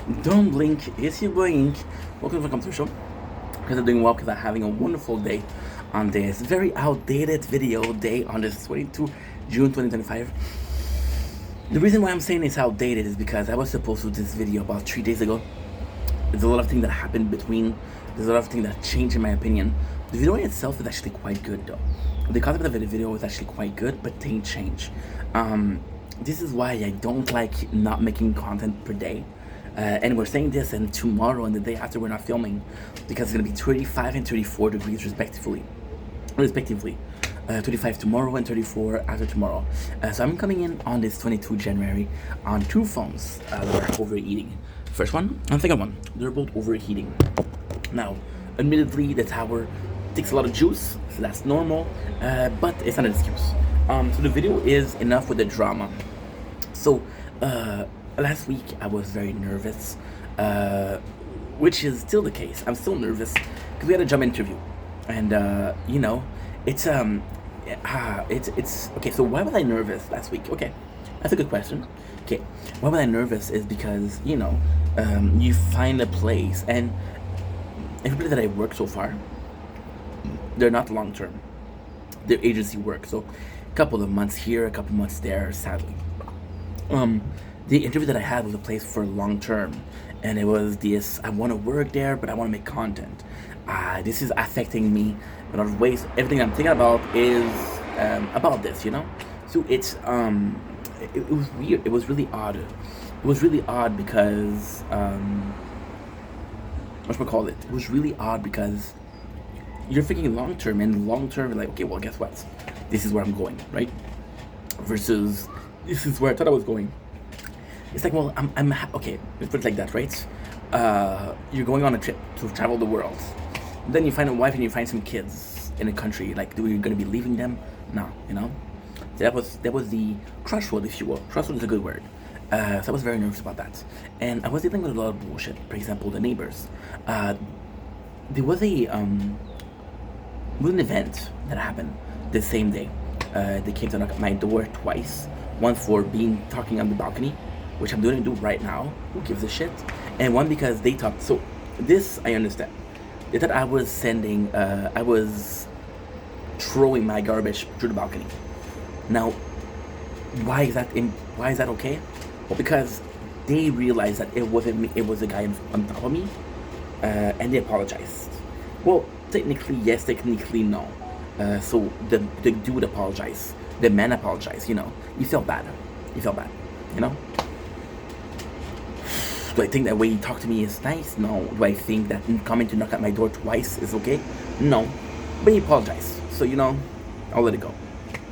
Don't blink, it's your boy Ink. Welcome to the Computer Show. Because I'm doing well, because I'm having a wonderful day on this very outdated video day on this 22 June 2025. The reason why I'm saying it's outdated is because I was supposed to do this video about 3 days ago. There's a lot of things that happened between. There's a lot of things that changed in my opinion. The video in itself is actually quite good though. The concept of the video is actually quite good, but things change. This is why I don't like not making content per day. And we're saying this, and tomorrow and the day after we're not filming, because it's gonna be 35 and 34 degrees respectively. 35 tomorrow and 34 after tomorrow. So I'm coming in on this 22 January on two phones that are overheating. First one and second one, they're both overheating. Now, admittedly, the tower takes a lot of juice, so that's normal, but it's not an excuse. So the video is enough with the drama. So, last week I was very nervous, which is still the case. I'm still nervous because we had a job interview, and it's okay. So why was I nervous last week? Okay, that's a good question. Okay, why was I nervous is because you find a place, and everybody that I work so far, they're not long term. They're agency work, so a couple of months here, a couple months there. Sadly, the interview that I had was a place for long term, and it was this: I want to work there, but I want to make content. This is affecting me in a lot of ways. Everything I'm thinking about is about this, So it was weird. It was really odd. It was really odd because whatchamacallit? It was really odd because you're thinking long term, and long term, you're like, okay, well, guess what? This is where I'm going, right? Versus this is where I thought I was going. It's like, well, okay, let's put it like that, right? You're going on a trip to travel the world. Then you find a wife and you find some kids in a country. Like, are you going to be leaving them? No, So that was the crossroad, if you will. Crossroad is a good word. So I was very nervous about that. And I was dealing with a lot of bullshit. For example, the neighbors. There was an event that happened the same day. They came to knock at my door twice. One for talking on the balcony, which I'm doing right now. Who gives a shit? And one because they thought, so this I understand. They thought I was throwing my garbage through the balcony. Now, why is that okay? Well, because they realized that it wasn't me, it was a guy on top of me, and they apologized. Well, technically yes, technically no. So the dude apologized. The man apologized. He felt bad. Do I think that way he talked to me is nice? No. Do I think that coming to knock at my door twice is okay? No. But he apologized. So, I'll let it go.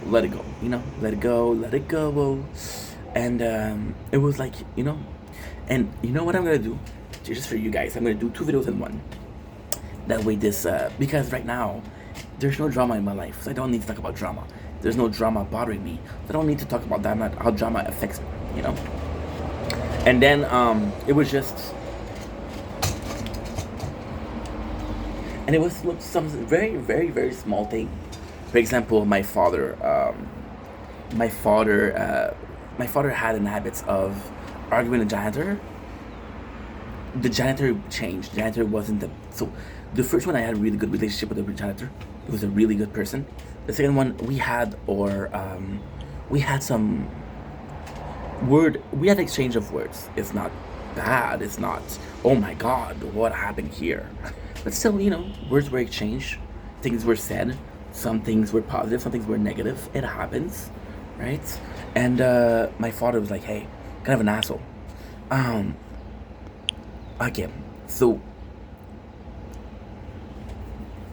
Let it go. Let it go. Let it go. And it was like, and you know what I'm going to do? Just for you guys, I'm going to do 2 videos in one. That way because right now, there's no drama in my life. So I don't need to talk about drama. There's no drama bothering me. So I don't need to talk about that, how drama affects me, And then it was just, and it was some very, very, very small thing. For example, my father had an habit of arguing with the janitor. The janitor changed. The janitor wasn't so. The first one I had a really good relationship with the janitor. He was a really good person. The second one we had some we had exchange of words. It's not bad. It's not, oh my god, what happened here? But still, words were exchanged. Things were said. Some things were positive. Some things were negative. It happens, right? And my father was like, hey, kind of an asshole. Okay, so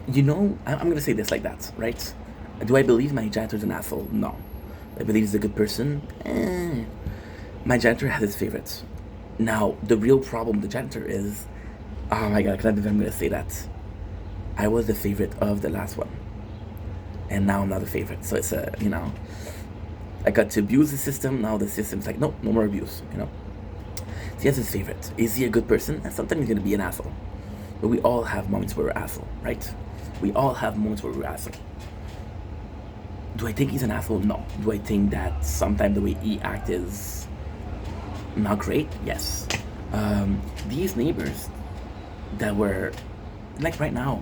I'm gonna say this like that, right? Do I believe my janitor's an asshole? No. I believe he's a good person. My janitor has his favorites. Now, the real problem with the janitor is, oh my god, I can't believe I'm gonna say that. I was the favorite of the last one, and now I'm not a favorite. So it's I got to abuse the system. Now the system's like, no more abuse. So he has his favorite. Is he a good person? And sometimes he's gonna be an asshole. But we all have moments where we're asshole, right? We all have moments where we're asshole. Do I think he's an asshole? No. Do I think that sometimes the way he acts is not great? Yes. These neighbors that were like right now,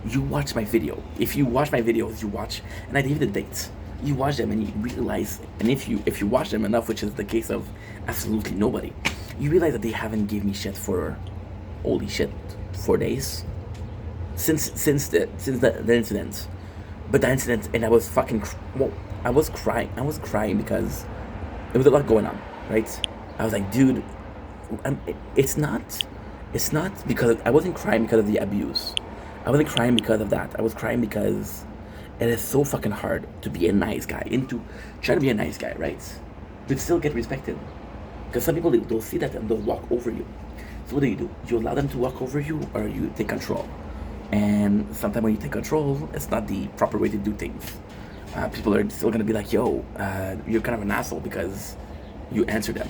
you watch my video. If you watch my videos, you watch, and I gave the dates. You watch them and you realize, and if you watch them enough, which is the case of absolutely nobody, you realize that they haven't given me shit for, holy shit, 4 days since the incident. But the incident, and I was fucking, well, I was crying. I was crying because there was a lot going on, right? I was like, dude, it's not, it's not because I wasn't crying because of the abuse. I wasn't crying because of that. I was crying because it is so fucking hard to be a nice guy and to try to be a nice guy, right? But still get respected. Because some people, they'll see that and they'll walk over you. So what do? You allow them to walk over you, or you take control? And sometimes when you take control, it's not the proper way to do things. People are still gonna be like, yo, you're kind of an asshole because you answer them.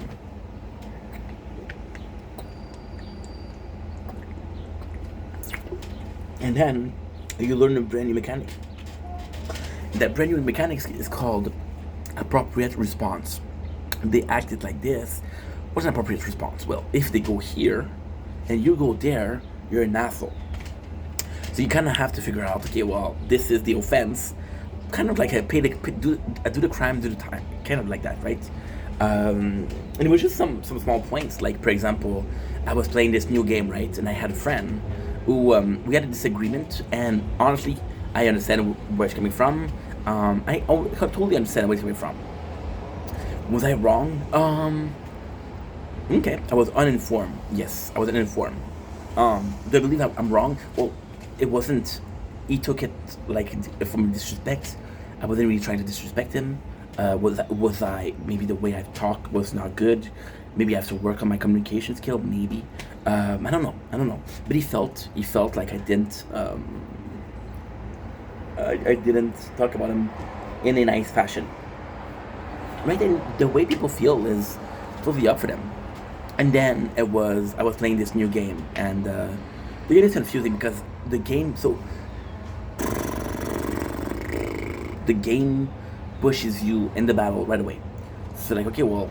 And then you learn a brand new mechanic. That brand new mechanics is called appropriate response. They acted like this. What's an appropriate response? Well, if they go here and you go there, you're an asshole. So you kind of have to figure out, okay, well, this is the offense. Kind of like a do the crime, do the time. Kind of like that, right? And it was just some small points. Like, for example, I was playing this new game, right? And I had a friend who, we had a disagreement. And honestly, I understand where it's coming from. I totally understand where it's coming from. Was I wrong? Okay, I was uninformed. Yes, I was uninformed. Do I believe I'm wrong? Well, it wasn't. He took it like from disrespect. I wasn't really trying to disrespect him. Was I maybe the way I talk was not good? Maybe I have to work on my communication skill. Maybe. I don't know. But he felt like I didn't. I didn't talk about him in a nice fashion. Right, and the way people feel is totally up for them. And then I was playing this new game, and the game is confusing because the game pushes you in the battle right away. So like, okay, well,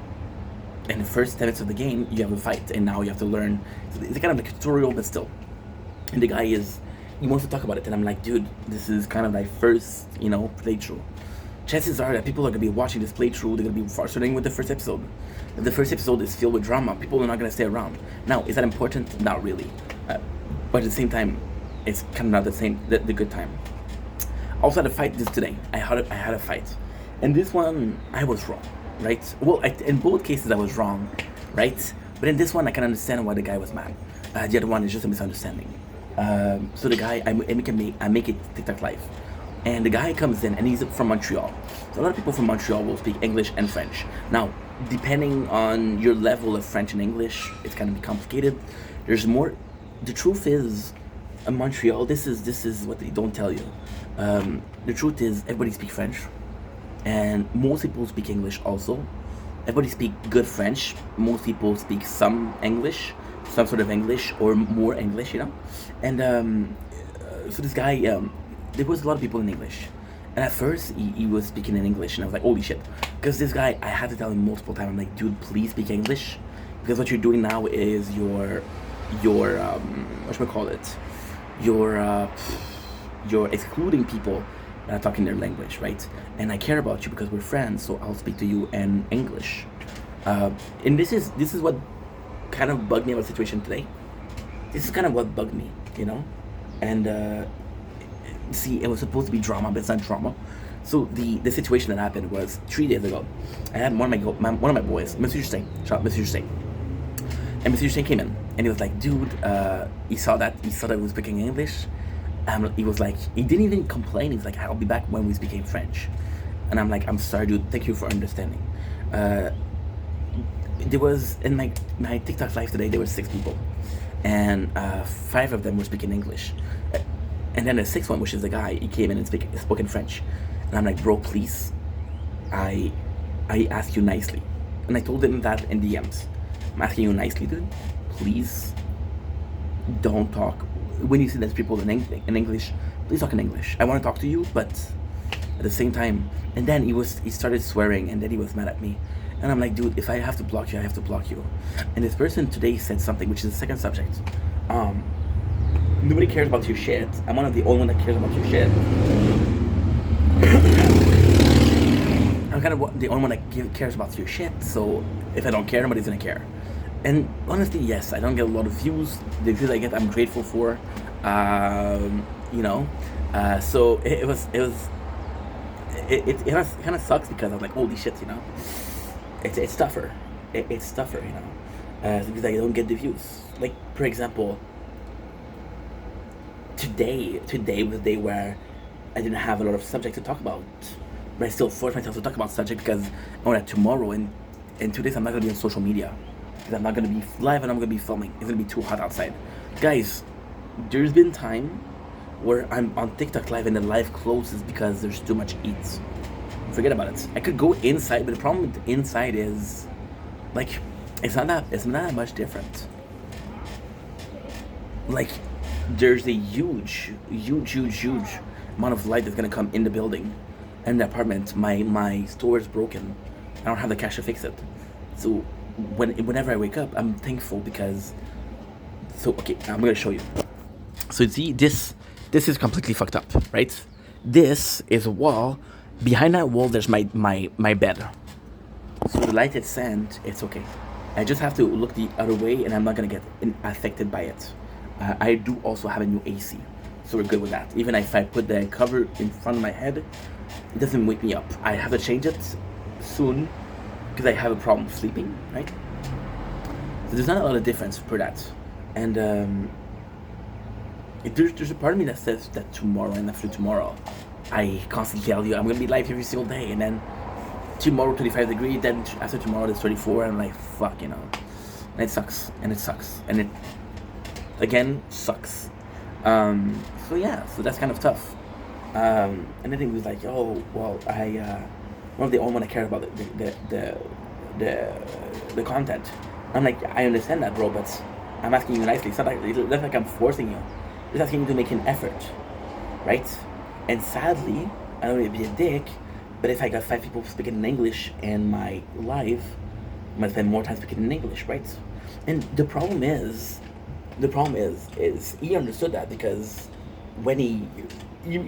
in the first 10 minutes of the game, you have a fight, and now you have to learn. So it's kind of like a tutorial, but still. And the guy he wants to talk about it, and I'm like, dude, this is kind of my first, playthrough. Chances are that people are going to be watching this playthrough, they're going to be starting with the first episode. If the first episode is filled with drama, people are not going to stay around. Now, is that important? Not really. But at the same time, it's kind of not the good time. I also had a fight this today. I had a fight. And this one, I was wrong, right? Well, in both cases, I was wrong, right? But in this one, I can understand why the guy was mad. The other one is just a misunderstanding. So the guy, I make it TikTok live. And the guy comes in, and he's from Montreal. So a lot of people from Montreal will speak English and French. Now, depending on your level of French and English, it's going to be complicated. There's more. The truth is, in Montreal, this is what they don't tell you. The truth is, everybody speaks French, and most people speak English also. Everybody speaks good French. Most people speak some English, some sort of English, or more English, And so this guy. There was a lot of people in English. And at first, he was speaking in English, and I was like, holy shit. Because this guy, I had to tell him multiple times, I'm like, dude, please speak English. Because what you're doing now is you're excluding people that are talking their language, right? And I care about you because we're friends, so I'll speak to you in English. And this is what kind of bugged me about the situation today. This is kind of what bugged me, And, see, it was supposed to be drama, but it's not drama. So the situation that happened was 3 days ago. I had one of my boys, Monsieur Justin, shout out Monsieur Justin. And Monsieur Justin came in, and he was like, dude, he saw that I was speaking English. He was like, he didn't even complain. He was like, I'll be back when we speak French. And I'm like, I'm sorry, dude, thank you for understanding. There was, in my TikTok live today, there were 6 people. And 5 of them were speaking English. And then the 6th one, which is the guy, he came in and spoke in French. And I'm like, bro, please, I ask you nicely. And I told him that in DMs. I'm asking you nicely, dude. Please don't talk. When you see there's people in English, please talk in English. I want to talk to you, but at the same time. And then he started swearing, and then he was mad at me. And And I'm like, dude, if I have to block you, I have to block you. And this person today said something, which is the second subject. Um, Nobody cares about your shit. I'm one of the only one that cares about your shit. I'm kind of the only one that cares about your shit. So if I don't care, nobody's gonna care. And honestly, yes, I don't get a lot of views. The views I get, I'm grateful for. You know, so it kind of sucks because I was like, holy shit, you know, it's tougher. It's tougher, you know, because I don't get the views. Like, for example, today was a day where I didn't have a lot of subjects to talk about, but I still forced myself to talk about subject because I know that tomorrow and in 2 days I'm not gonna be on social media because I'm not gonna be live and I'm gonna be filming. It's gonna be too hot outside, guys. There's been time where I'm on TikTok live and the live closes because there's too much heat. Forget about it. I could go inside, but the problem with inside is, like, it's not that much different. Like, there's a huge amount of light that's gonna come in the building and the apartment. My store is broken. I don't have the cash to fix it. So whenever I wake up, I'm thankful because. So okay, I'm gonna show you. So see, this is completely fucked up, right? This is a wall. Behind that wall, there's my bed. So the light is sand, it's okay. I just have to look the other way, and I'm not gonna get affected by it. I do also have a new AC, so we're good with that. Even if I put the cover in front of my head, it doesn't wake me up. I have to change it soon because I have a problem sleeping, right? So there's not a lot of difference for that, and there's a part of me that says that tomorrow and after tomorrow, I constantly tell you I'm gonna be live every single day, and then tomorrow 25 degrees, then after tomorrow it's 34, and I'm like, fuck, you know, and it sucks, and it again sucks. So yeah, so that's kind of tough. And then he was like, oh well, one of the only one I care about the content. I'm like, I understand that, bro, but I'm asking you nicely. It's not like I'm forcing you. Just asking you to make an effort, right? And sadly, I don't want to be a dick, but if I got 5 people speaking in English in my live, I'm gonna spend more time speaking in English, right? And the problem is he understood that because when he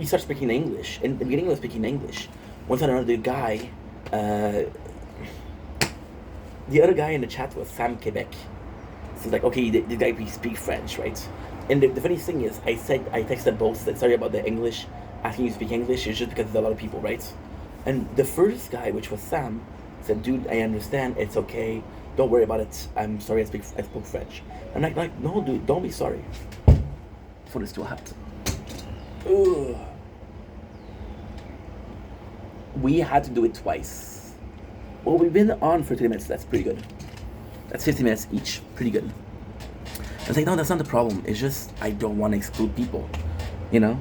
started speaking English, in the beginning he was speaking English. Once another guy, the other guy in the chat was Sam Quebec. So it's like, okay, the guy we speak French, right? And the funny thing is, I texted both, said sorry about the English, asking you to speak English, it's just because there's a lot of people, right? And the first guy, which was Sam, said, dude, I understand, it's okay, don't worry about it, I'm sorry I spoke French. I'm like, no, dude, don't be sorry. Phone is too hot. Ugh. We had to do it twice. Well, we've been on for 30 minutes, that's pretty good. That's 50 minutes each, pretty good. I was like, no, that's not the problem. It's just I don't want to exclude people, you know?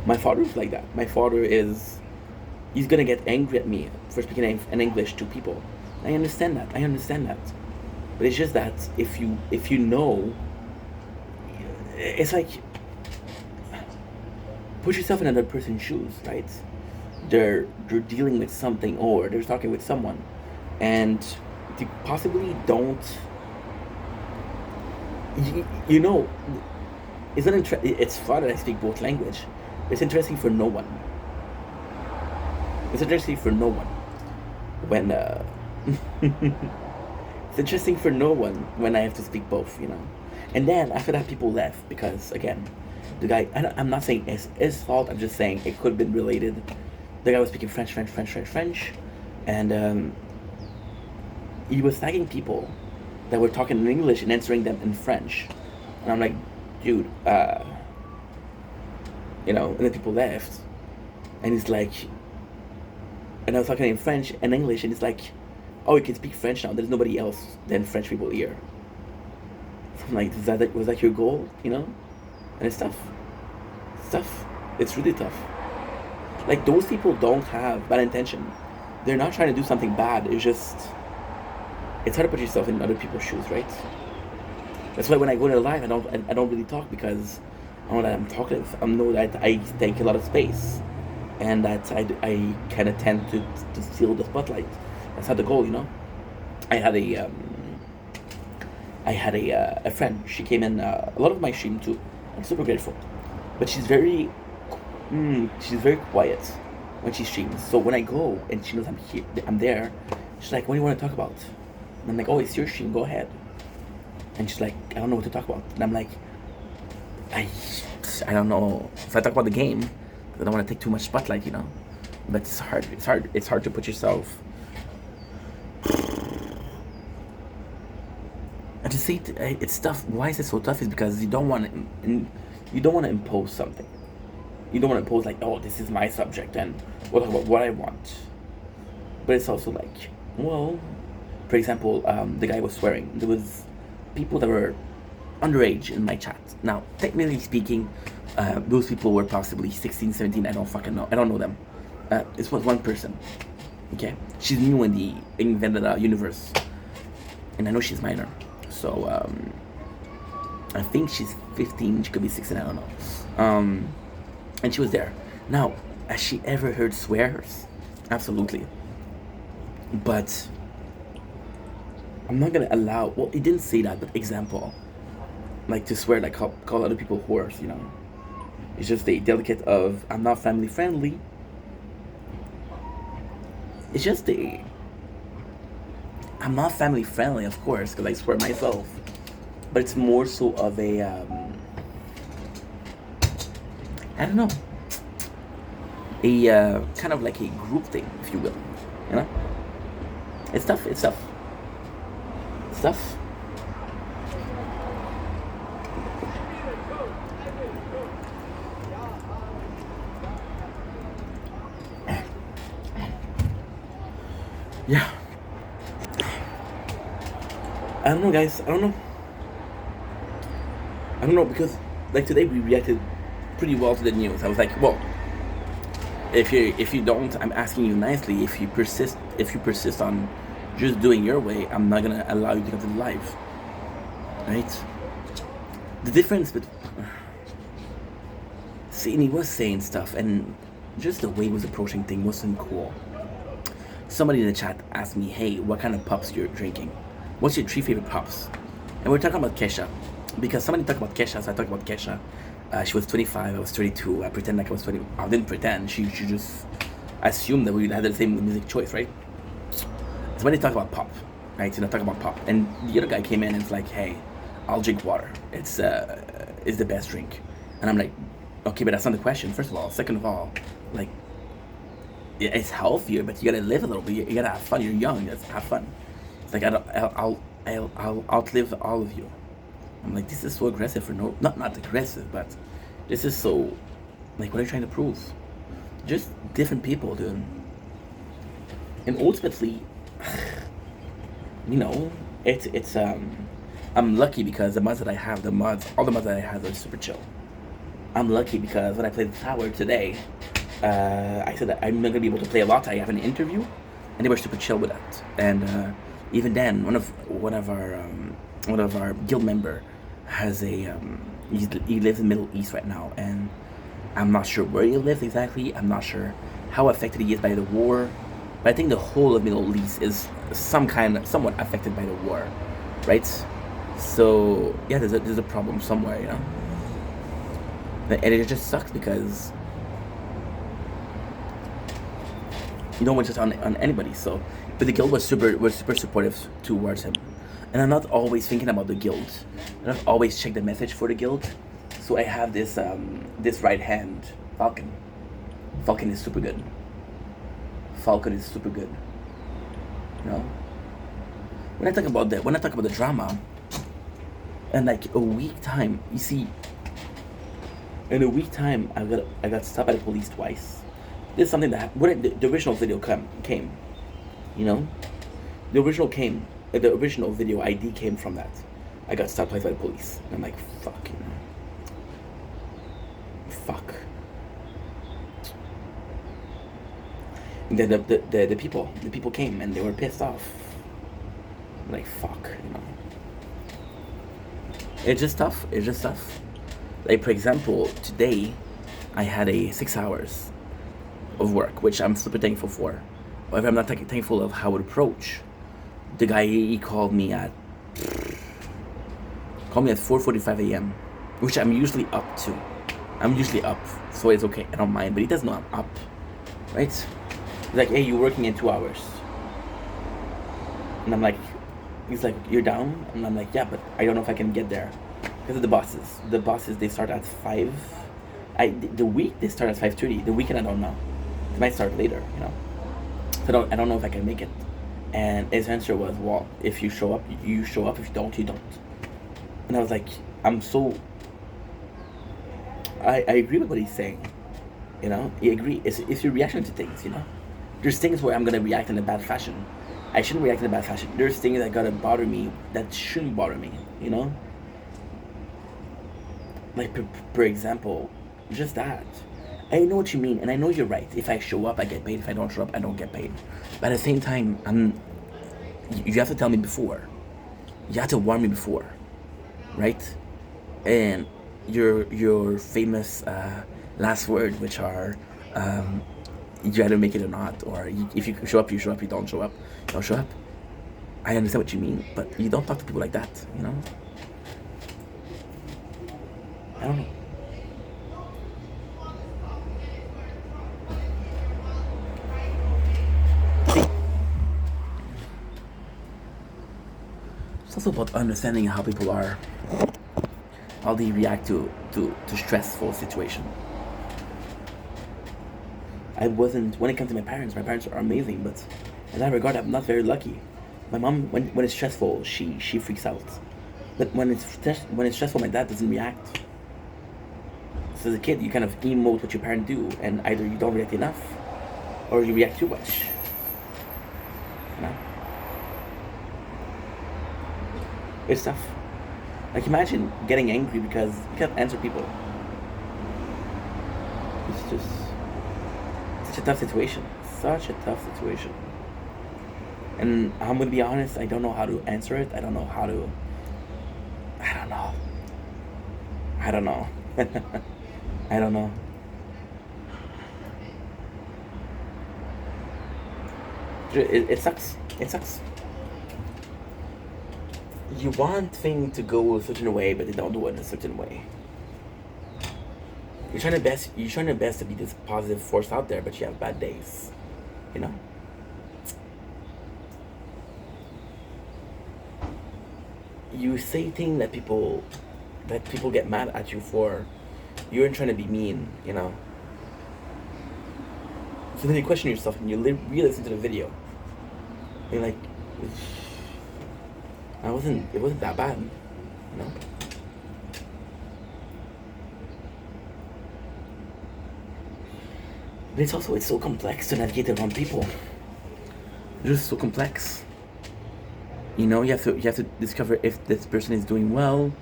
My father's like that. My father he's gonna get angry at me for speaking in English to people. I understand that. But it's just that if you know, it's like, put yourself in another person's shoes, right? They're dealing with something, or they're talking with someone, and they possibly don't. You know, it's not it's fun that I speak both language. It's interesting for no one. It's interesting for no one when it's interesting for no one when I have to speak both, you know. And then after that, people left because again, the guy. I'm not saying it's his fault. I'm just saying it could have been related. The guy was speaking French, and he was tagging people that were talking in English and answering them in French. And I'm like, dude, you know, and then people left. And he's like, and I was talking in French and English, and it's like, oh, you can speak French now. There's nobody else than French people here. So I'm like, was that your goal, you know? And it's tough. It's tough. It's really tough. Like, those people don't have bad intention. They're not trying to do something bad. It's just, it's hard to put yourself in other people's shoes, right? That's why when I go to live, I don't really talk because I know that I'm talkative. I know that I take a lot of space, and that I kind of tend to steal the spotlight. That's not the goal, you know. I had a a friend. She came in a lot of my stream too. I'm super grateful, but she's very quiet when she streams. So when I go and she knows I'm here, I'm there. She's like, "What do you want to talk about?" And I'm like, "Oh, it's your stream. Go ahead." And she's like, "I don't know what to talk about." And I'm like, I I don't know if I talk about the game. I don't want to take too much spotlight, you know. But it's hard. It's hard to put yourself. And to say it's tough. Why is it so tough? Is because you don't want to impose something. You don't want to impose like, oh, this is my subject and we'll talk about what I want. But it's also like, well, for example, the guy was swearing. There was people that were underage in my chat. Now, technically speaking, those people were possibly 16, 17. I don't fucking know. I don't know them. This was one person. Okay, she's new in the invented universe, and I know she's minor. So I think she's 15. She could be 16. I don't know. And she was there. Now, has she ever heard swears? Absolutely. But I'm not gonna allow. Well, it didn't say that, but example, like to swear, like call other people whores. You know, it's just a delicate of I'm not family friendly. It's just a I'm not family friendly, of course, because I swear myself. But it's more so of a I don't know, a kind of like a group thing, if you will. You know, it's tough. It's tough. It's tough. Yeah. I don't know, guys. I don't know. I don't know because like today we reacted pretty well to the news. I was like, well, if you don't, I'm asking you nicely. If you persist on just doing your way, I'm not gonna allow you to come to the live, right? The difference, but see, and he was saying stuff, and just the way he was approaching things wasn't cool. Somebody in the chat asked me, "Hey, what kind of pops you're drinking? What's your 3 favorite pops?" And we're talking about Kesha, because somebody talked about Kesha, so I talked about Kesha. She was 25, I was 32. I pretend like I was 20. I didn't pretend. She just assumed that we had the same music choice, right? So when they talk about pop, right? You know, talk about pop, and the other guy came in and it's like, "Hey, I'll drink water. It's the best drink." And I'm like, "Okay, but that's not the question. First of all, second of all, like, yeah, it's healthier, but you gotta live a little bit. You gotta have fun. You're young. Let's have fun." It's like I'll outlive all of you. I'm like, this is so aggressive for no, not aggressive, but this is so, like, what are you trying to prove? Just different people, dude. And ultimately, you know, it's I'm lucky because the mods that I have, all the mods that I have are super chill. I'm lucky because when I played the tower today, I said that I'm not gonna be able to play a lot. I have an interview, and they were super chill with that. And even then, one of our guild member has a he lives in Middle East right now, and I'm not sure where he lives exactly. I'm not sure how affected he is by the war, but I think the whole of Middle East is somewhat affected by the war, right? So yeah, there's a problem somewhere, you know. And it just sucks because you don't want just on anybody. So, but the guild was super supportive towards him, and I'm not always thinking about the guild. I don't always check the message for the guild. So I have this this right hand Falcon. Falcon is super good. Falcon is super good. You know, when I talk about the drama, and like a week time, you see, in a week time, I got stopped by the police twice. This is something that when the original video came, you know, the original video ID came from that. I got stopped twice by the police, and I'm like, fuck, you know, fuck. And then the people came and they were pissed off. I'm like, fuck, you know. It's just tough. It's just tough. Like, for example, today I had a 6 hours of work, which I'm super thankful for, However, I'm not thankful of how it approach. The guy, he called me at 4:45 a.m., which I'm usually up to. I'm usually up, so it's okay. I don't mind, but he doesn't know I'm up, right? He's like, hey, you're working in 2 hours. And I'm like, he's like, you're down? And I'm like, yeah, but I don't know if I can get there. Because of the bosses. The bosses, they start at 5. The week, they start at 5:30. The weekend, I don't know. It might start later, you know. So I don't know if I can make it. And his answer was, well, if you show up, you show up. If you don't, you don't. And I was like, I agree with what he's saying. You know, I agree. It's your reaction to things, you know. There's things where I'm going to react in a bad fashion. I shouldn't react in a bad fashion. There's things that gotta bother me that shouldn't bother me, you know? Like, for example, just that. I know what you mean, and I know you're right. If I show up, I get paid. If I don't show up, I don't get paid. But at the same time, you have to tell me before. You have to warn me before, right? And your famous last words, which are, you either make it or not, or if you show up, you show up. You don't show up, you don't show up. I understand what you mean, but you don't talk to people like that, you know? I don't know. See, it's also about understanding how people are, how they react to stressful situation. When it comes to my parents are amazing, but in that regard, I'm not very lucky. My mom, when it's stressful, she freaks out. But when it's stressful, my dad doesn't react. So as a kid, you kind of emote what your parents do, and either you don't react enough, or you react too much. You know? It's tough. Like, imagine getting angry because you can't answer people. It's just such a tough situation. Such a tough situation. And I'm gonna be honest, I don't know how to answer it. I don't know. I don't know. I don't know. It sucks. It sucks. You want things to go a certain way, but they don't do it in a certain way. You're trying your best to be this positive force out there, but you have bad days. You know? You say things that people get mad at you for. You're trying to be mean, you know? So then you question yourself and you re-listen to the video. You're like, it wasn't that bad, you know? But it's so complex to navigate around people. It's just so complex. You know, you have to discover if this person is doing well,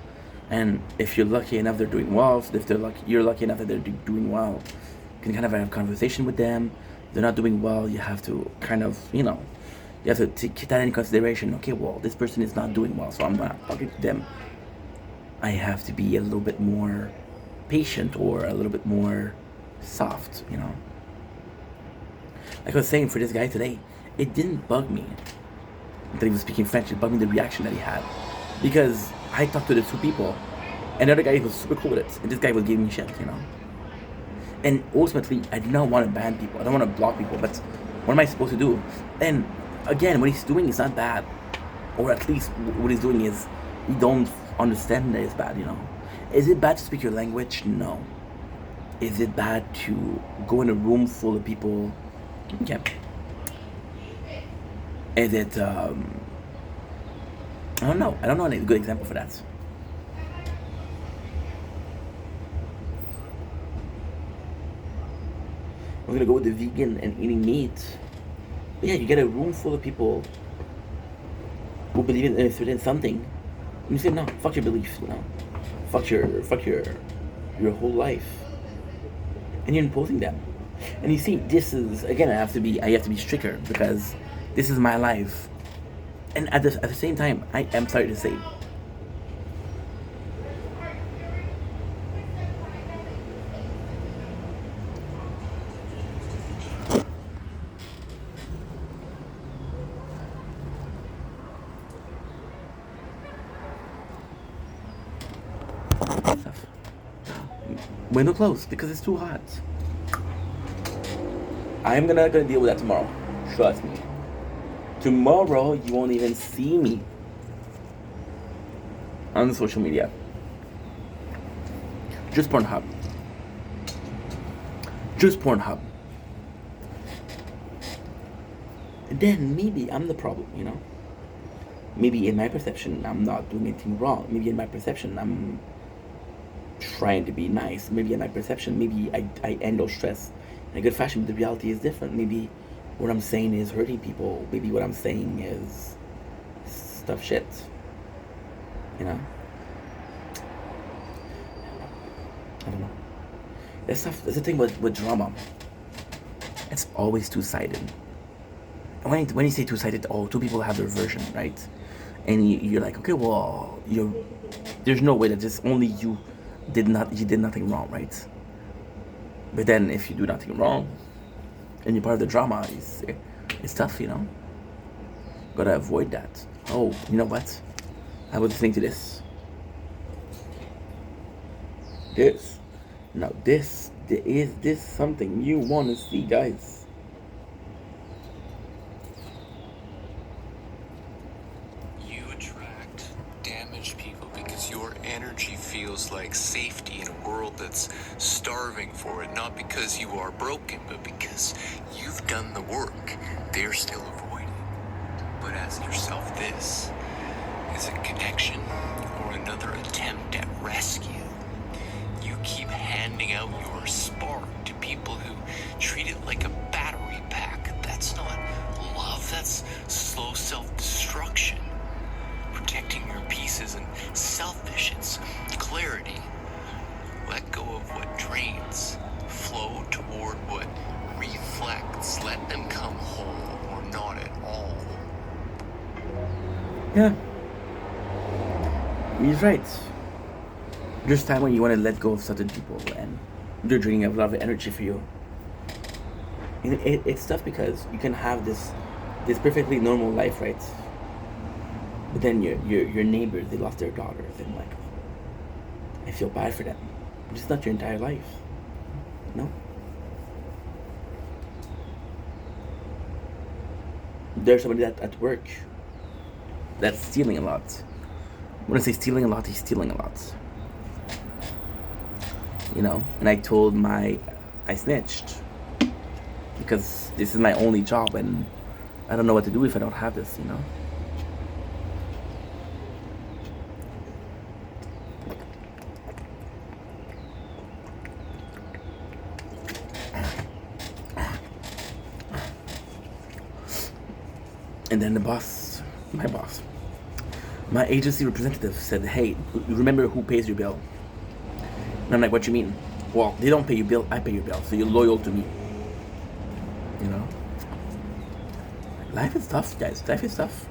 and if you're lucky enough they're doing well. So if you're lucky enough that they're doing well, you can kind of have a conversation with them. If they're not doing well, you have to kind of, you know, you have to take that into consideration. Okay, well, this person is not doing well, so I'm not talking to them. I have to be a little bit more patient or a little bit more soft, you know. Like I was saying, for this guy today, it didn't bug me that he was speaking French. It bugged me the reaction that he had, because I talked to the two people, and the other guy was super cool with it, and this guy was giving me shit, you know. And ultimately, I do not want to ban people. I don't want to block people, but what am I supposed to do? And again, what he's doing is not bad, or at least what he's doing is, you don't understand that it's bad, you know. Is it bad to speak your language? No. Is it bad to go in a room full of people? Yeah. Is it, I don't know. I don't know any good example for that. We're gonna go with the vegan and eating meat. But yeah, you get a room full of people who believe in a certain something, and you say, no, fuck your beliefs, you know. Fuck your whole life. And you're imposing them. And you see, this is, again, I have to be stricter, because this is my life. And at the same time, I am sorry to say, Window closed because it's too hot. I'm gonna deal with that tomorrow. Trust me. Tomorrow you won't even see me on the social media. Just Pornhub. Just Pornhub. And then maybe I'm the problem, you know? Maybe in my perception I'm not doing anything wrong. Maybe in my perception I'm trying to be nice. Maybe in my perception, maybe I handle stress in a good fashion, but the reality is different. Maybe what I'm saying is hurting people. Maybe what I'm saying is stuff shit. You know? I don't know. That's the thing with drama. It's always two-sided. And when you say two-sided, two people have their version, right? And you're like, okay, well, there's no way that just only you did nothing wrong, right? But then if you do nothing wrong and you're part of the drama, it's tough, you know? Gotta avoid that. Oh, you know what? I was listening to this. Now is this something you want to see, guys? You attract damaged people because your energy feels like safety in a world that's starving for it, not because you are broken, but because you've done the work they're still avoiding. But ask yourself this: is it connection or another attempt at rescue? You keep handing out your spark to people who treat it like a battery pack. That's not love, that's slow self-destruction. Protecting your peace isn't selfish, it's clarity. Let go of what drains, flow toward what reflects. Let them come whole or not at all. Yeah. He's right. There's time when you want to let go of certain people and they're draining a lot of energy for you. And it's tough because you can have this perfectly normal life, right? But then your neighbors, they lost their daughters, and like, I feel bad for them. It's not your entire life, no. There's somebody at work that's stealing a lot. When I say stealing a lot, he's stealing a lot. You know, and I snitched because this is my only job and I don't know what to do if I don't have this, you know. And then my agency representative said, hey, remember who pays your bill? And I'm like, what you mean? Well, they don't pay your bill, I pay your bill, so you're loyal to me. You know? Life is tough, guys. Life is tough.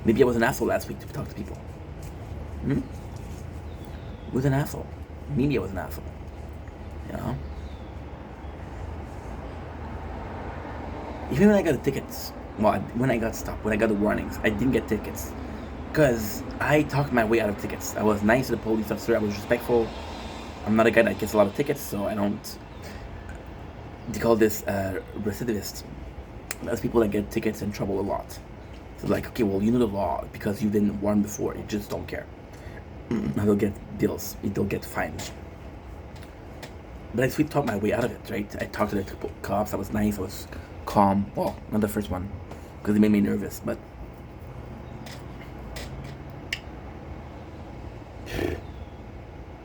Maybe I was an asshole last week to talk to people. I was an asshole. Maybe I was an asshole. You know? Even when I got the tickets, when I got stopped, when I got the warnings, I didn't get tickets. Because I talked my way out of tickets. I was nice to the police officer, I was respectful. I'm not a guy that gets a lot of tickets, so I don't... They call this recidivist. That's people that get tickets and trouble a lot. So like, okay, well, you know the law because you've been warned before. You just don't care. They'll get bills. They'll get fines. But I sweet talked my way out of it, right? I talked to the cops. I was nice. I was calm. Well, not the first one because it made me nervous, but...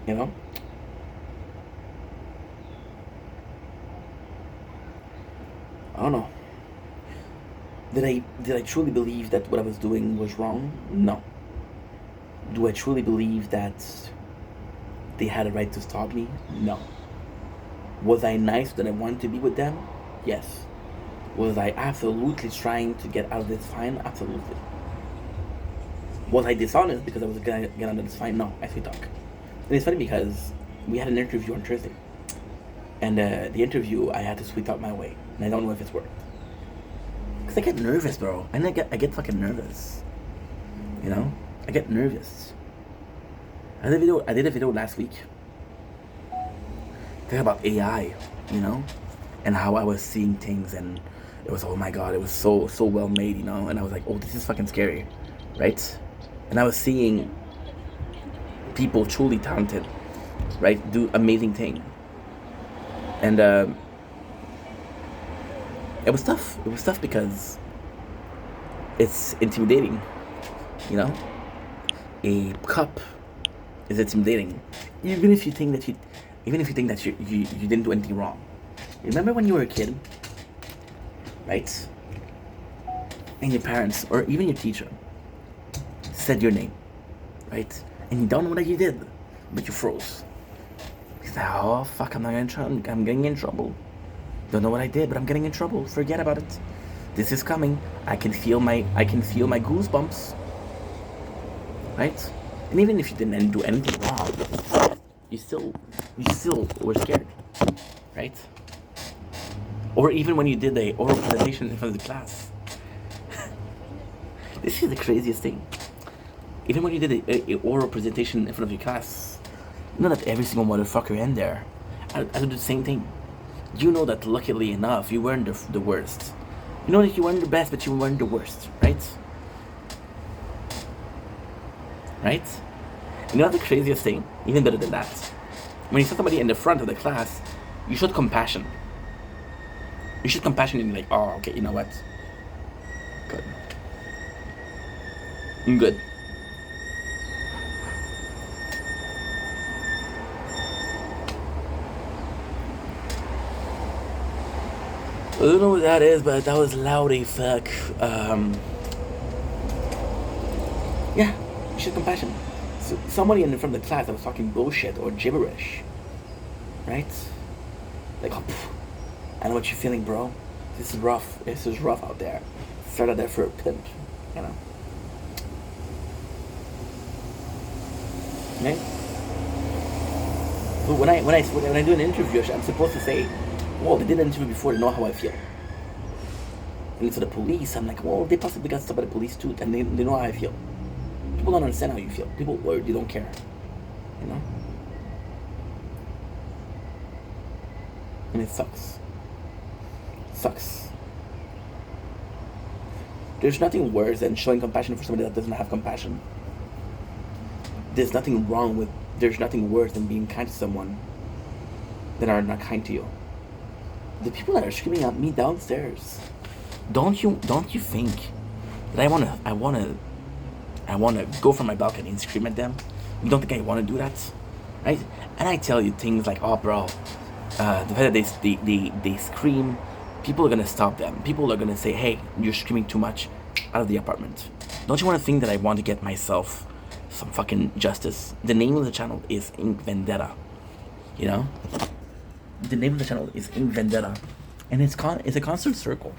You know? I don't know. Did I truly believe that what I was doing was wrong? No. Do I truly believe that they had a right to stop me? No. Was I nice that I wanted to be with them? Yes. Was I absolutely trying to get out of this fine? Absolutely. Was I dishonest because I was gonna get out of this fine? No, I sweet talk. And it's funny because we had an interview on Thursday. And the interview, I had to sweet talk my way. And I don't know if it's worked. Because I get nervous, bro. And I get fucking nervous. You know? I get nervous. I did a video last week. Think about AI, you know, and how I was seeing things, and it was, oh my god, it was so well made, you know, and I was like, oh, this is fucking scary, right? And I was seeing people truly talented, right, do amazing thing, and it was tough. It was tough because it's intimidating, you know. A cup is intimidating, even if you think that you didn't do anything wrong. Remember when you were a kid, right? And your parents or even your teacher said your name, right? And you don't know what you did, but you froze. He's like, oh fuck, I'm getting in trouble. Don't know what I did, but I'm getting in trouble. Forget about it. This is coming. I can feel my goosebumps. Right? And even if you didn't do anything wrong, you still were scared. Right? Or even when you did the oral presentation in front of the class. This is the craziest thing. Even when you did a oral presentation in front of your class, you know that every single motherfucker in there, I did the same thing. You know that luckily enough, you weren't the worst. You know that you weren't the best, but you weren't the worst, right? Right? You know the craziest thing, even better than that, when you saw somebody in the front of the class, you showed compassion. You showed compassion and you're like, oh, okay, you know what? Good. I'm good. I don't know what that is, but that was loud as fuck. Yeah, you showed compassion. So somebody in front of the class that was talking bullshit or gibberish, right? Like, oh, I know what you're feeling, bro. This is rough. This is rough out there. Start out there for a pimp, you know. Right? So when I do an interview, I'm supposed to say, well, they did an interview before, they know how I feel. And to the police, I'm like, well, they possibly got stopped by the police too, and they know how I feel. People don't understand how you feel. People, they don't care, you know. And it sucks. Sucks. There's nothing worse than showing compassion for somebody that doesn't have compassion. There's nothing worse than being kind to someone that are not kind to you. The people that are screaming at me downstairs, don't you think that I wanna go from my balcony and scream at them? You don't think I wanna do that? Right? And I tell you things like, oh bro, the fact that they scream, people are gonna stop them. People are gonna say, hey, you're screaming too much, out of the apartment. Don't you wanna think that I want to get myself some fucking justice? The name of the channel is Ink Vendetta. You know? The name of the channel is Ink Vendetta. And it's a constant circle.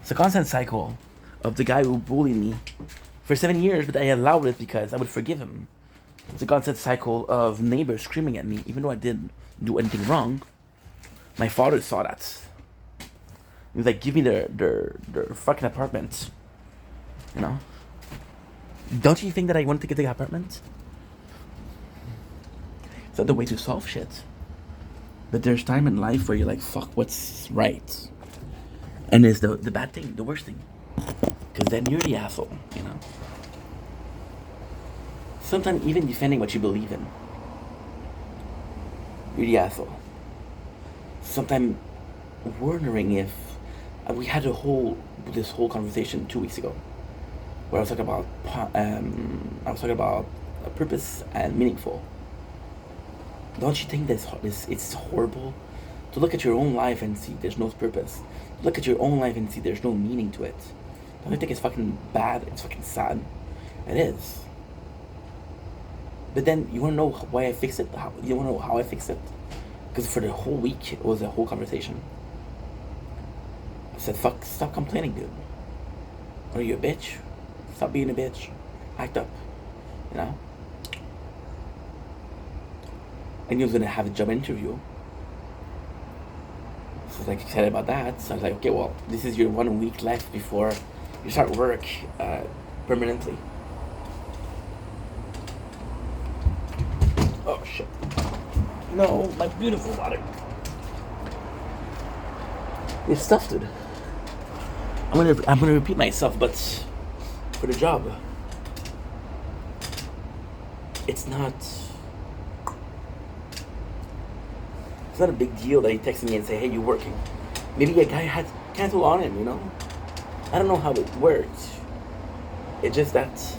It's a constant cycle of the guy who bullied me for 7 years, but I allowed it because I would forgive him. It's a constant cycle of neighbors screaming at me, even though I didn't do anything wrong. My father saw that. He was like, give me their fucking apartment. You know? Don't you think that I want to get the apartment? It's not the way to solve shit. But there's time in life where you're like, fuck, what's right? And it's the bad thing, the worst thing. Because then you're the asshole, you know? Sometimes even defending what you believe in, you're the asshole. Sometimes wondering if we had this whole conversation 2 weeks ago, where I was talking about purpose and meaningful. Don't you think that it's horrible to look at your own life and see there's no purpose? Look at your own life and see there's no meaning to it. Don't you think it's fucking bad? It's fucking sad. It is. But then you want to know why I fix it? You want to know how I fix it? Because for the whole week, it was a whole conversation. I said, fuck, stop complaining, dude. Are you a bitch? Stop being a bitch. Act up. You know? And he was gonna have a job interview. So I was like excited about that. So I was like, okay, well, this is your 1 week left before you start work permanently. Oh shit. No, my beautiful water. It's tough, dude. I'm gonna repeat myself, but for the job, it's not a big deal that he texted me and say, "Hey, you working?" Maybe a guy had cancel on him, you know. I don't know how it worked. It's just that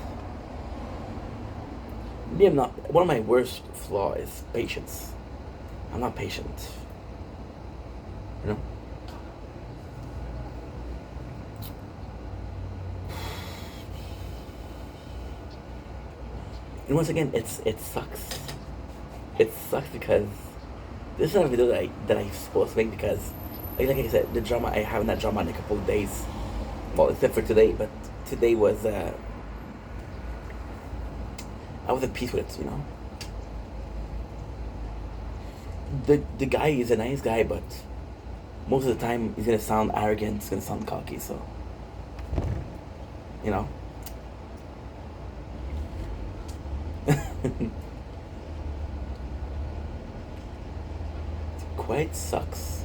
maybe I'm not. One of my worst flaws is patience. I'm not patient, you know. And once again, it sucks. It sucks because this is not a video that I'm supposed to make because, like I said, the drama I haven't had drama in a couple of days. Well, except for today, but today was I was at peace with it, you know. The guy is a nice guy, but most of the time he's gonna sound arrogant. He's gonna sound cocky, so you know. It quite sucks.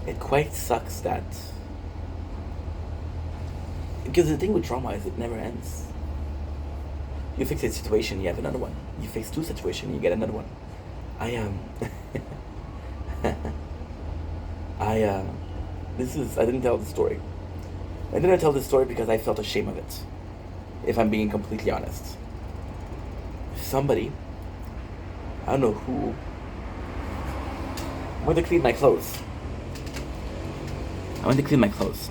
It quite sucks that because the thing with trauma is it never ends. You fix a situation, you have another one. You fix two situations, you get another one. I didn't tell the story. I didn't tell the story because I felt ashamed of it. If I'm being completely honest. Somebody, I don't know who, went to clean my clothes. I went to clean my clothes.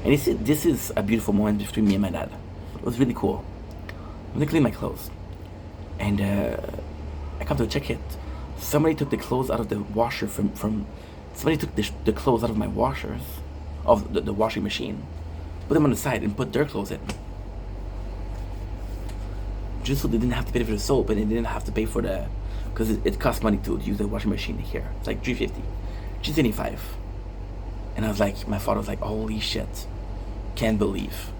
And this is a beautiful moment between me and my dad. It was really cool. I went to clean my clothes. And I come to check it. Somebody took the clothes out of the washer from somebody took the clothes out of my washers, of the washing machine, put them on the side and put their clothes in. Just so they didn't have to pay for the soap and they didn't have to pay for the, because it costs money to use the washing machine here. It's like $3.50, $3.25. And I was like, my father was like, holy shit, can't believe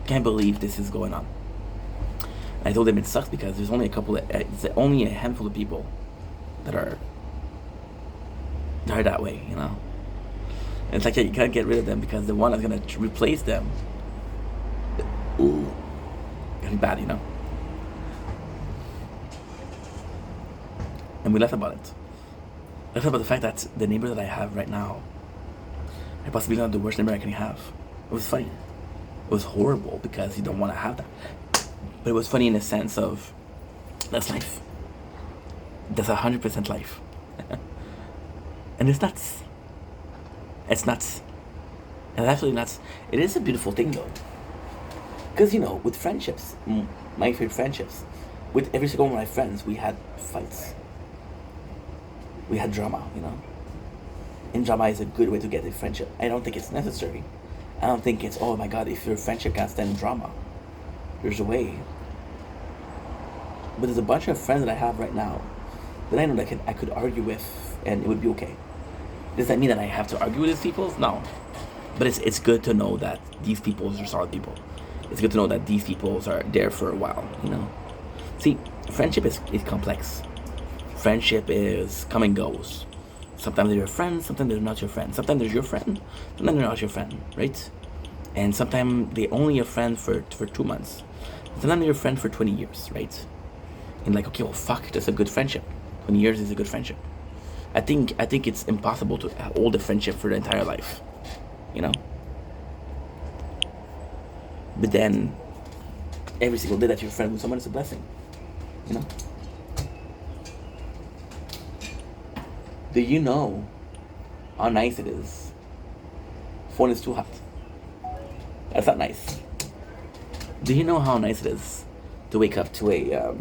this is going on. And I told him it sucks because there's only it's only a handful of people that are that way, you know. And it's like, yeah, you can't get rid of them because the one that's gonna replace them, ooh, gonna be bad, you know. And we laughed about it. Laughed about the fact that the neighbor that I have right now, I possibly not the worst neighbor I can have. It was funny. It was horrible because you don't want to have that. But it was funny in the sense of, that's life. That's 100% life. And it's nuts. It's nuts. It's absolutely nuts. It is a beautiful thing though. Because, you know, with friendships, my favorite friendships, with every single one of my friends, we had fights. We had drama, you know. And drama is a good way to get a friendship. I don't think it's necessary. I don't think it's, oh my god, if your friendship can't stand drama, there's a way. But there's a bunch of friends that I have right now that I know that I could argue with and it would be okay. Does that mean that I have to argue with these people? No. But it's good to know that these people are solid people. It's good to know that these people are there for a while, you know. See, friendship is complex. Friendship is come and goes. Sometimes they're your friend, sometimes they're not your friend. Sometimes they're your friend, sometimes they're not your friend, right? And sometimes they're only your friend for 2 months. Sometimes they're your friend for 20 years, right? And like, okay, well, fuck, that's a good friendship. 20 years is a good friendship. I think it's impossible to hold a friendship for the entire life, you know? But then, every single day that you're friends with someone is a blessing, you know? Do you know how nice it is? Phone is too hot. That's not nice. Do you know how nice it is to wake up to a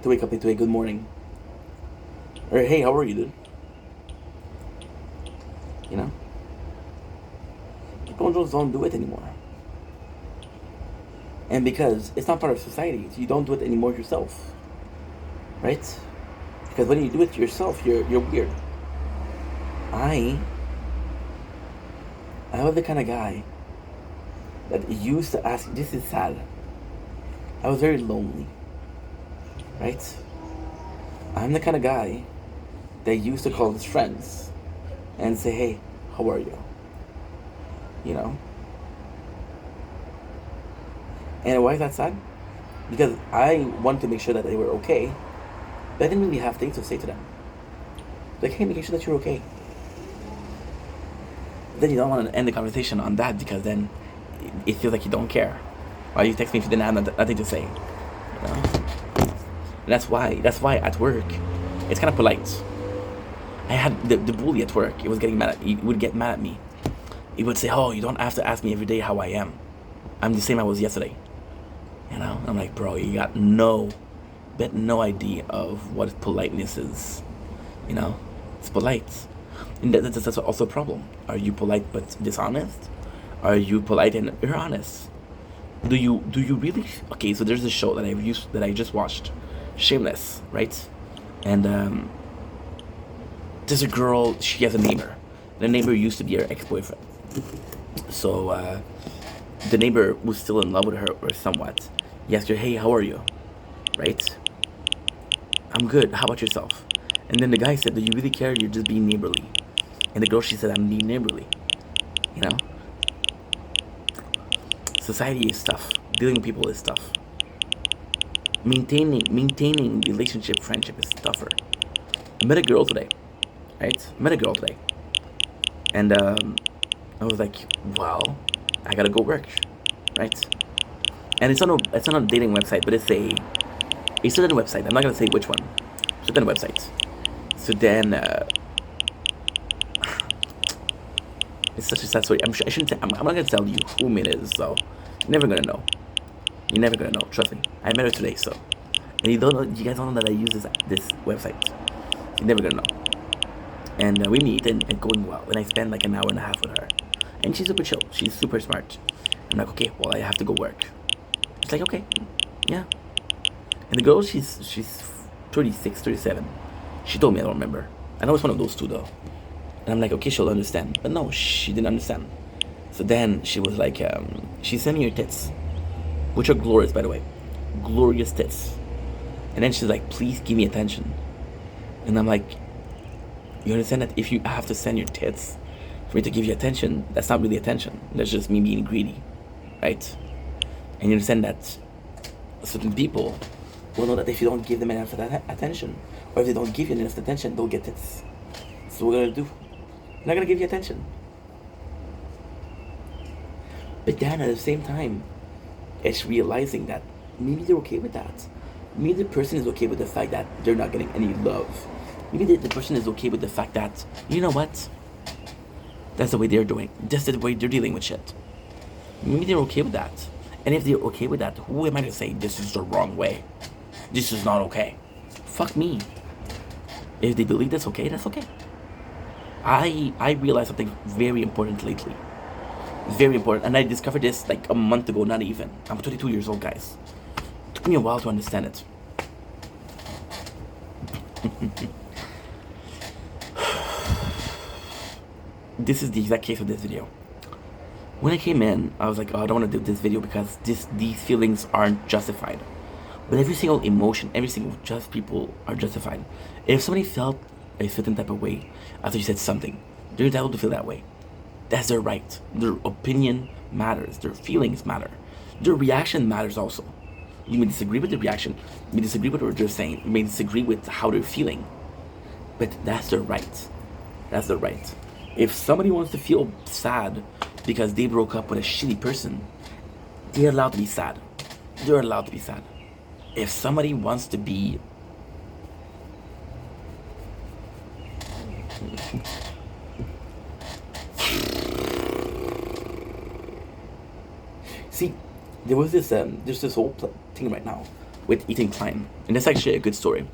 good morning? Or hey, how are you, dude? You know? People just don't do it anymore. And because it's not part of society, so you don't do it anymore yourself. Right? Because when you do it yourself, you're weird. I was the kind of guy that used to ask, this is sad. I was very lonely, right? I'm the kind of guy that used to call his friends and say, hey, how are you? You know? And why is that sad? Because I wanted to make sure that they were okay, but I didn't really have things to say to them. Like, hey, making sure that you're okay. Then you don't want to end the conversation on that because then it feels like you don't care. Why you text me if you didn't have nothing to say? You know? And that's why at work, it's kind of polite. I had the bully at work. He would get mad at me. He would say, oh, you don't have to ask me every day how I am. I'm the same I was yesterday. You know? I'm like, bro, you got no idea of what politeness is. You know? It's polite. And that's also a problem. Are you polite but dishonest? Are you polite and you're honest? Do you really? Okay, so there's a show that I just watched, Shameless, right? And there's a girl. She has a neighbor. The neighbor used to be her ex-boyfriend. So the neighbor was still in love with her or somewhat. He asked her, "Hey, how are you?" Right? "I'm good. How about yourself?" And then the guy said, "Do you really care? You're just being neighborly." And the girl, she said, "I'm being neighborly." You know? Society is tough. Dealing with people is tough. Maintaining relationship, friendship is tougher. I met a girl today, right? And I was like, well, I gotta go work, right? And it's not a dating website, but it's a certain website. I'm not gonna say which one. Certain website. So then, it's such a sad story. I shouldn't say. I'm not gonna tell you whom it is. So you're never gonna know. You're never gonna know. Trust me. I met her today. So, and you guys don't know that I use this website. You're never gonna know. And we meet and going well. And I spend like an hour and a half with her. And she's super chill. She's super smart. I'm like, okay, well, I have to go work. She's like, okay, yeah. And the girl, she's 36, 37. She told me, I don't remember. I know it's one of those two though. And I'm like, okay, she'll understand. But no, she didn't understand. So then she was like, she sent me her tits, which are glorious, by the way. Glorious tits. And then she's like, please give me attention. And I'm like, you understand that if you have to send your tits for me to give you attention, that's not really attention. That's just me being greedy, right? And you understand that certain people will know that if you don't give them enough attention, or if they don't give you enough attention, they'll get tits. So what we're gonna do? I'm not gonna give you attention. But then at the same time, it's realizing that maybe they're okay with that. Maybe the person is okay with the fact that they're not getting any love. Maybe the person is okay with the fact that, you know what? That's the way they're doing. That's the way they're dealing with shit. Maybe they're okay with that. And if they're okay with that, who am I to say this is the wrong way? This is not okay. Fuck me. If they believe that's okay, that's okay. I realized something very important lately. Very important. And I discovered this like a month ago, not even. I'm 22 years old, guys. It took me a while to understand it. This is the exact case of this video. When I came in, I was like, oh, I don't want to do this video because these feelings aren't justified. But every single emotion, every single just people are justified. If somebody felt a certain type of way after you said something, they're entitled to feel that way. That's their right. Their opinion matters. Their feelings matter. Their reaction matters also. You may disagree with the reaction. You may disagree with what they're saying. You may disagree with how they're feeling. But that's their right. That's their right. If somebody wants to feel sad because they broke up with a shitty person, they're allowed to be sad. They're allowed to be sad. If somebody wants to be see, there's this whole thing right now with Ethan Klein, and that's actually a good story.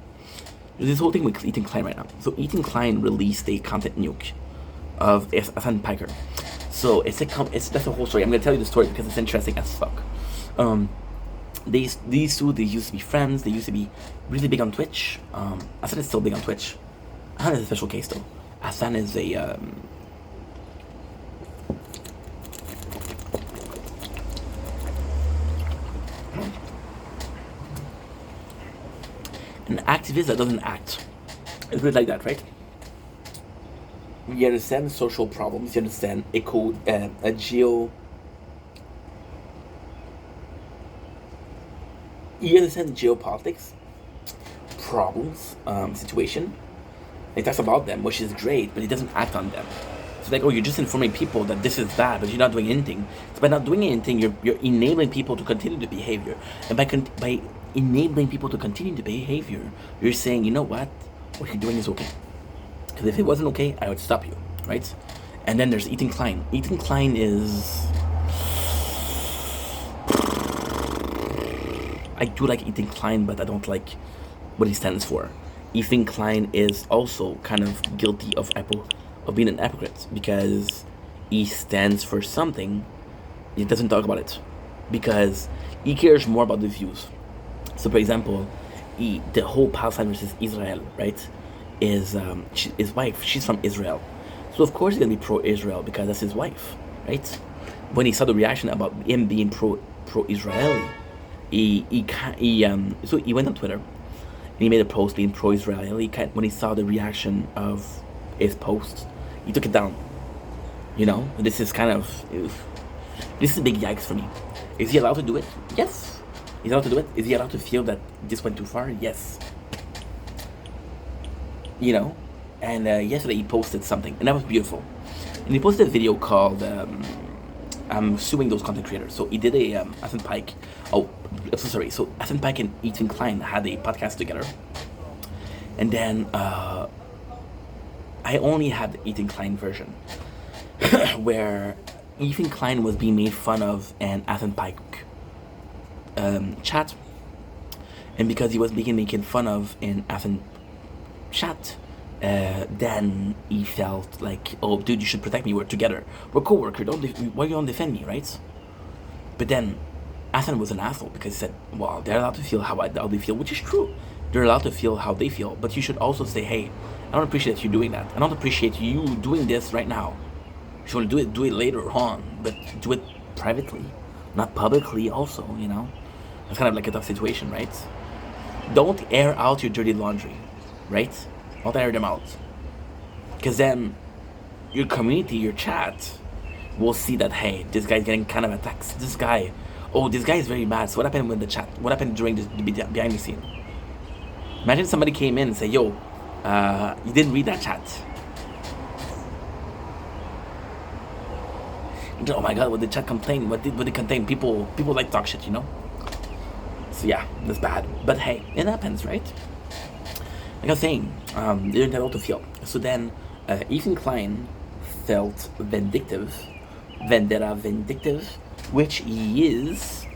There's this whole thing with Ethan Klein right now. So Ethan Klein released a content nuke of Ethan Piker. So that's a whole story. I'm gonna tell you the story because it's interesting as fuck. These two, they used to be friends. They used to be really big on Twitch. Hassan is still big on Twitch. Hassan is a special case though. Hassan is a An activist that doesn't act. It's really like that, right? You understand social problems. You understand you understand geopolitics problems, situation. It talks about them, which is great, but it doesn't act on them. So like, oh, you're just informing people that this is bad, but you're not doing anything. So by not doing anything, you're enabling people to continue the behavior, and by enabling people to continue the behavior, you're saying, you know what you're doing is okay. Because if it wasn't okay, I would stop you, right? And then there's Ethan Klein. Ethan Klein is. I do like Ethan Klein, but I don't like what he stands for. Ethan Klein is also kind of guilty of being an hypocrite, because he stands for something, he doesn't talk about it, because he cares more about the views. So, for example, the whole Palestine versus Israel, right, is his wife. She's from Israel, so of course he's gonna be pro-Israel because that's his wife, right? When he saw the reaction about him being pro-Israeli, so he went on Twitter and he made a post being pro-Israeli. When he saw the reaction of his post, he took it down. This is a big yikes for me. Is he allowed to do it? Yes. He's allowed to do it. Is he allowed to feel that this went too far? Yes. And yesterday he posted something, and that was beautiful. And he posted a video called I'm suing those content creators. So he did a Ethan Pike. Oh, so sorry. So Ethan Pike and Ethan Klein had a podcast together, and then I only had the Ethan Klein version, where Ethan Klein was being made fun of in Ethan Pike chat, and because he was being making fun of in Ethan chat, then he felt like, oh, dude, you should protect me. We're together. We're co-workers. Why you don't defend me, right? But then Ethan was an asshole because he said, well, they're allowed to feel how they feel, which is true. They're allowed to feel how they feel, but you should also say, hey, I don't appreciate you doing that. I don't appreciate you doing this right now. If you want to do it later on, but do it privately, not publicly also, It's kind of like a tough situation, right? Don't air out your dirty laundry, right? Don't air them out. Because then your community, your chat, will see that, hey, this guy's getting kind of attacks. This guy is very mad. So what happened with the chat? What happened during the behind the scene? Imagine somebody came in and said, yo, you didn't read that chat. Oh my god, what did the chat complain? What did it contain? People like talk shit, So yeah, that's bad. But hey, it happens, right? Like I was saying, they're entitled to feel. So then, Ethan Klein felt vindictive, which he is,